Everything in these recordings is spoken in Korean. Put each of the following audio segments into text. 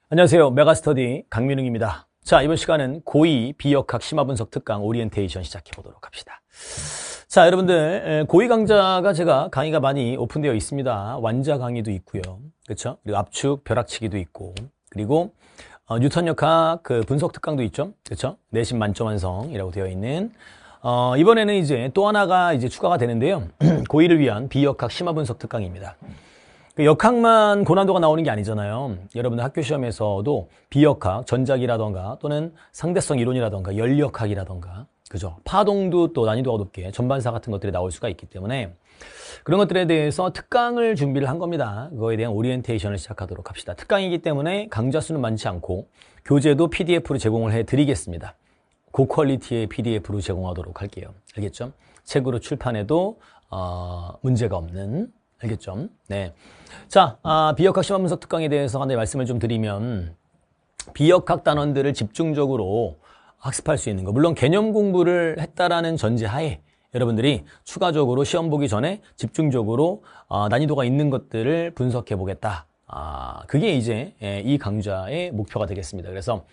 안녕하세요. 메가스터디 강민웅입니다. 자, 이번 시간은 고2 비역학 심화분석 특강 오리엔테이션 시작해 보도록 합시다. 자, 여러분들 고2 강좌가 제가 강의가 많이 오픈되어 있습니다. 완자 강의도 있고요. 그렇죠? 그리고 압축, 벼락치기도 있고, 그리고 뉴턴역학 그 분석 특강도 있죠. 그렇죠? 내신 만점 완성이라고 되어 있는 이번에는 이제 또 하나가 이제 추가가 되는데요. 고2를 위한 비역학 심화분석 특강입니다. 그 역학만 고난도가 나오는 게 아니잖아요. 여러분들 학교 시험에서도 비역학, 전작이라던가 또는 상대성 이론이라던가 연력학이라던가 그죠? 파동도 또 난이도가 높게 전반사 같은 것들이 나올 수가 있기 때문에 그런 것들에 대해서 특강을 준비를 한 겁니다. 그거에 대한 오리엔테이션을 시작하도록 합시다. 특강이기 때문에 강좌 수는 많지 않고 교재도 PDF로 제공을 해드리겠습니다. 고퀄리티의 PDF로 제공하도록 할게요. 알겠죠? 책으로 출판해도 문제가 없는 알겠죠? 네. 자, 비역학 심화분석 특강에 대해서 간단히 말씀을 좀 드리면 비역학 단원들을 집중적으로 학습할 수 있는 거. 물론 개념 공부를 했다라는 전제하에 여러분들이 추가적으로 시험 보기 전에 집중적으로 난이도가 있는 것들을 분석해 보겠다. 그게 이제 이 강좌의 목표가 되겠습니다. 그래서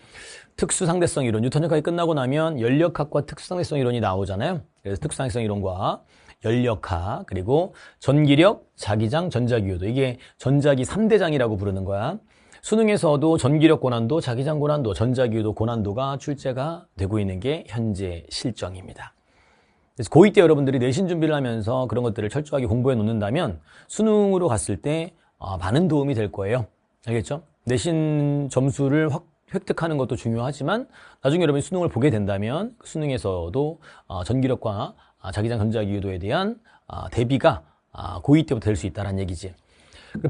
특수상대성 이론, 뉴턴역학이 끝나고 나면 연력학과 특수상대성 이론이 나오잖아요. 그래서 특수상대성 이론과 연력학, 그리고 전기력, 자기장, 전자기유도. 이게 전자기 3대장이라고 부르는 거야. 수능에서도 전기력 고난도, 자기장 고난도, 전자기유도 고난도가 출제가 되고 있는 게 현재 실정입니다. 그래서 고2 때 여러분들이 내신 준비를 하면서 그런 것들을 철저하게 공부해 놓는다면 수능으로 갔을 때 많은 도움이 될 거예요. 알겠죠? 내신 점수를 획득하는 것도 중요하지만 나중에 여러분이 수능을 보게 된다면 수능에서도 전기력과 자기장 전자기유도에 대한 대비가 고2 때부터 될 수 있다는 얘기지.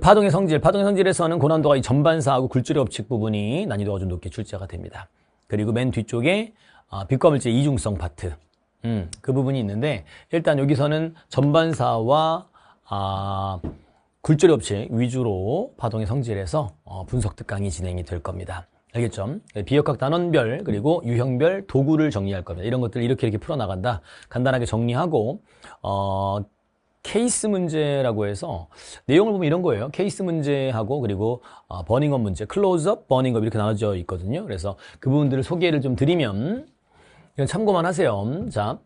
파동의 성질에서는 고난도가 이 전반사하고 굴절의 법칙 부분이 난이도가 좀 높게 출제가 됩니다. 그리고 맨 뒤쪽에 빛과 물질의 이중성 파트, 그 부분이 있는데 일단 여기서는 전반사와 굴절의 법칙 위주로 파동의 성질에서 분석 특강이 진행이 될 겁니다. 알겠죠? 비역학 단원별 그리고 유형별 도구를 정리할 겁니다. 이런 것들을 이렇게 풀어나간다. 간단하게 정리하고 케이스 문제라고 해서 내용을 보면 이런 거예요. 케이스 문제하고 그리고 버닝업 문제, 클로즈업, 버닝업 이렇게 나눠져 있거든요. 그래서 그 부분들을 소개를 좀 드리면 이건 참고만 하세요. 자,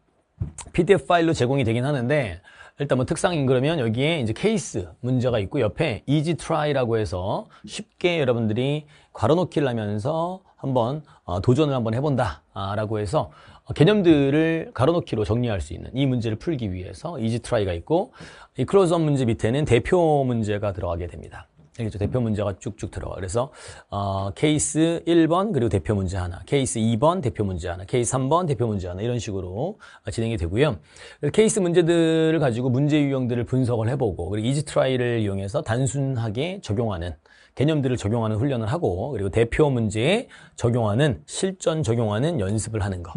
PDF 파일로 제공이 되긴 하는데 일단 뭐 특상인 그러면 여기에 이제 케이스 문제가 있고 옆에 easy try라고 해서 쉽게 여러분들이 괄호넣기를 하면서 한번 도전을 한번 해본다 라고 해서 개념들을 괄호넣기로 정리할 수 있는 이 문제를 풀기 위해서 easy try가 있고 이 클로즈업 문제 밑에는 대표 문제가 들어가게 됩니다. 알겠죠? 대표 문제가 쭉쭉 들어가. 그래서 케이스 1번 그리고 대표 문제 하나, 케이스 2번 대표 문제 하나, 케이스 3번 대표 문제 하나 이런 식으로 진행이 되고요. 케이스 문제들을 가지고 문제 유형들을 분석을 해보고 그리고 이지 트라이를 이용해서 단순하게 적용하는 개념들을 적용하는 훈련을 하고 그리고 대표 문제에 적용하는 실전 적용하는 연습을 하는 거.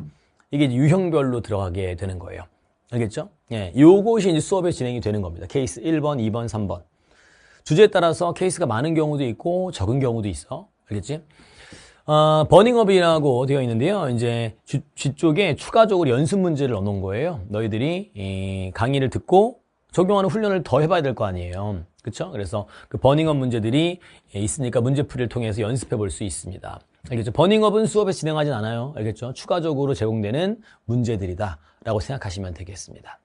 이게 유형별로 들어가게 되는 거예요. 알겠죠? 예, 요것이 이제 수업에 진행이 되는 겁니다. 케이스 1번, 2번, 3번. 주제에 따라서 케이스가 많은 경우도 있고 적은 경우도 있어. 알겠지? 버닝업이라고 되어 있는데요. 이제 뒤쪽에 추가적으로 연습 문제를 넣어놓은 거예요. 너희들이 이 강의를 듣고 적용하는 훈련을 더 해봐야 될 거 아니에요. 그쵸? 그래서 그 버닝업 문제들이 있으니까 문제풀이를 통해서 연습해 볼 수 있습니다. 알겠죠? 버닝업은 수업에 진행하진 않아요. 알겠죠? 추가적으로 제공되는 문제들이다 라고 생각하시면 되겠습니다.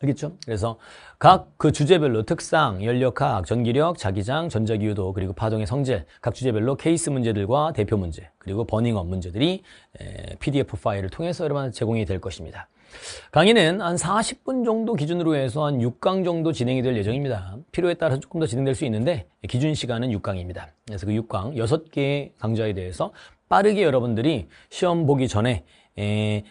알겠죠? 그래서 각 그 주제별로 특상, 연력학, 전기력, 자기장, 전자기유도 그리고 파동의 성질 각 주제별로 케이스 문제들과 대표 문제 그리고 버닝업 문제들이 PDF 파일을 통해서 여러분한테 제공이 될 것입니다. 강의는 한 40분 정도 기준으로 해서 한 6강 정도 진행이 될 예정입니다. 필요에 따라서 조금 더 진행될 수 있는데 기준 시간은 6강입니다. 그래서 그 6강 6개의 강좌에 대해서 빠르게 여러분들이 시험 보기 전에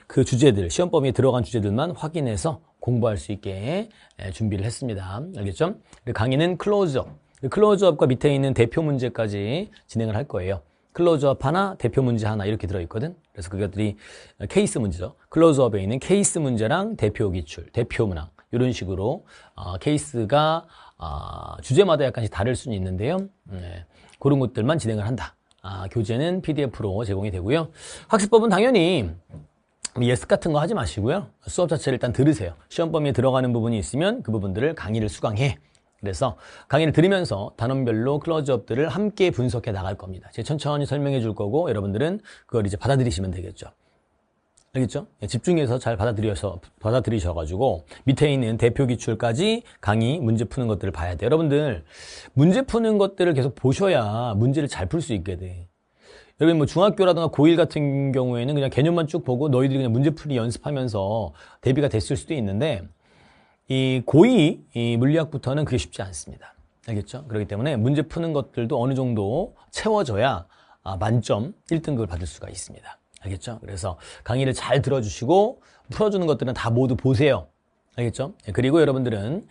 그 주제들, 시험 범위에 들어간 주제들만 확인해서 공부할 수 있게 준비를 했습니다. 알겠죠? 강의는 클로즈업과 밑에 있는 대표 문제까지 진행을 할 거예요. 클로즈업 하나, 대표 문제 하나 이렇게 들어있거든. 그래서 그것들이 케이스 문제죠. 클로즈업에 있는 케이스 문제랑 대표 기출, 대표 문항 이런 식으로 케이스가 주제마다 약간씩 다를 수는 있는데요. 그런 것들만 진행을 한다. 교재는 PDF로 제공이 되고요. 학습법은 당연히 예습 같은 거 하지 마시고요. 수업 자체를 일단 들으세요. 시험 범위에 들어가는 부분이 있으면 그 부분들을 강의를 수강해. 그래서 강의를 들으면서 단원별로 클로즈업들을 함께 분석해 나갈 겁니다. 제가 천천히 설명해 줄 거고 여러분들은 그걸 이제 받아들이시면 되겠죠. 알겠죠? 집중해서 잘 받아들이셔가지고 밑에 있는 대표 기출까지 강의 문제 푸는 것들을 봐야 돼요. 여러분들 문제 푸는 것들을 계속 보셔야 문제를 잘 풀 수 있게 돼. 여러분 뭐 중학교라든가 고1 같은 경우에는 그냥 개념만 쭉 보고 너희들이 그냥 문제풀이 연습하면서 대비가 됐을 수도 있는데 이 고2 이 물리학부터는 그게 쉽지 않습니다. 알겠죠? 그렇기 때문에 문제 푸는 것들도 어느 정도 채워져야 만점 1등급을 받을 수가 있습니다. 알겠죠? 그래서 강의를 잘 들어주시고 풀어주는 것들은 다 모두 보세요. 알겠죠? 그리고 여러분들은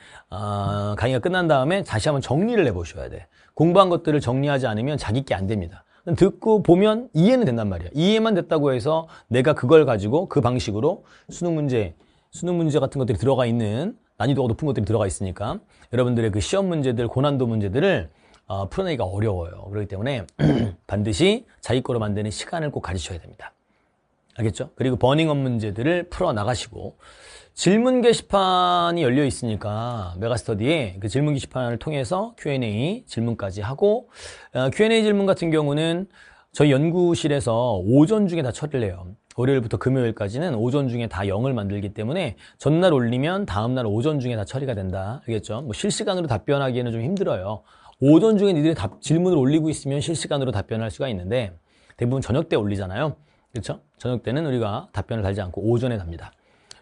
강의가 끝난 다음에 다시 한번 정리를 해보셔야 돼. 공부한 것들을 정리하지 않으면 자기 게 안 됩니다. 듣고 보면 이해는 된단 말이야. 이해만 됐다고 해서 내가 그걸 가지고 그 방식으로 수능 문제 같은 것들이 들어가 있는 난이도가 높은 것들이 들어가 있으니까 여러분들의 그 시험 문제들, 고난도 문제들을 풀어내기가 어려워요. 그렇기 때문에 반드시 자기 거로 만드는 시간을 꼭 가지셔야 됩니다. 알겠죠? 그리고 버닝업 문제들을 풀어나가시고 질문 게시판이 열려 있으니까 메가스터디에 그 질문 게시판을 통해서 Q&A 질문까지 하고 Q&A 질문 같은 경우는 저희 연구실에서 오전 중에 다 처리를 해요. 월요일부터 금요일까지는 오전 중에 다 0을 만들기 때문에 전날 올리면 다음날 오전 중에 다 처리가 된다. 알겠죠? 뭐 실시간으로 답변하기에는 좀 힘들어요. 오전 중에 니들이 질문을 올리고 있으면 실시간으로 답변할 수가 있는데 대부분 저녁 때 올리잖아요. 그렇죠? 저녁 때는 우리가 답변을 달지 않고 오전에 답니다.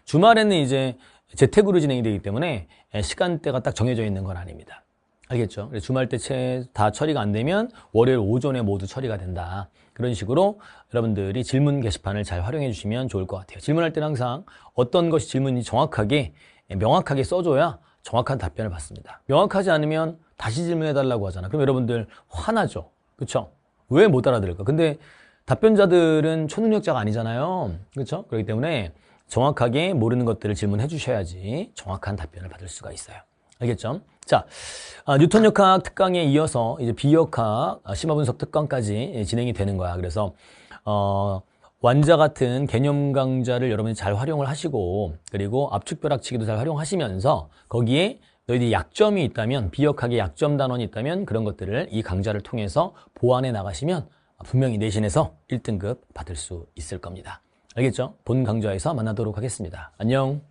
주말에는 이제 재택으로 진행이 되기 때문에 시간대가 딱 정해져 있는 건 아닙니다. 알겠죠? 주말 때 다 처리가 안 되면 월요일 오전에 모두 처리가 된다. 그런 식으로 여러분들이 질문 게시판을 잘 활용해 주시면 좋을 것 같아요. 질문할 때는 항상 어떤 것이 질문이 정확하게, 명확하게 써줘야 정확한 답변을 받습니다. 명확하지 않으면 다시 질문해 달라고 하잖아. 그럼 여러분들 화나죠? 그렇죠? 왜 못 알아들을까? 근데 답변자들은 초능력자가 아니잖아요. 그렇죠? 그렇기 때문에 정확하게 모르는 것들을 질문해 주셔야지 정확한 답변을 받을 수가 있어요. 알겠죠? 자, 뉴턴역학 특강에 이어서 이제 비역학 심화분석 특강까지 진행이 되는 거야. 그래서 완자 같은 개념 강좌를 여러분이 잘 활용을 하시고 그리고 압축벼락치기도 잘 활용하시면서 거기에 너희들이 약점이 있다면 비역학의 약점 단원이 있다면 그런 것들을 이 강좌를 통해서 보완해 나가시면 분명히 내신에서 1등급 받을 수 있을 겁니다. 알겠죠? 본 강좌에서 만나도록 하겠습니다. 안녕.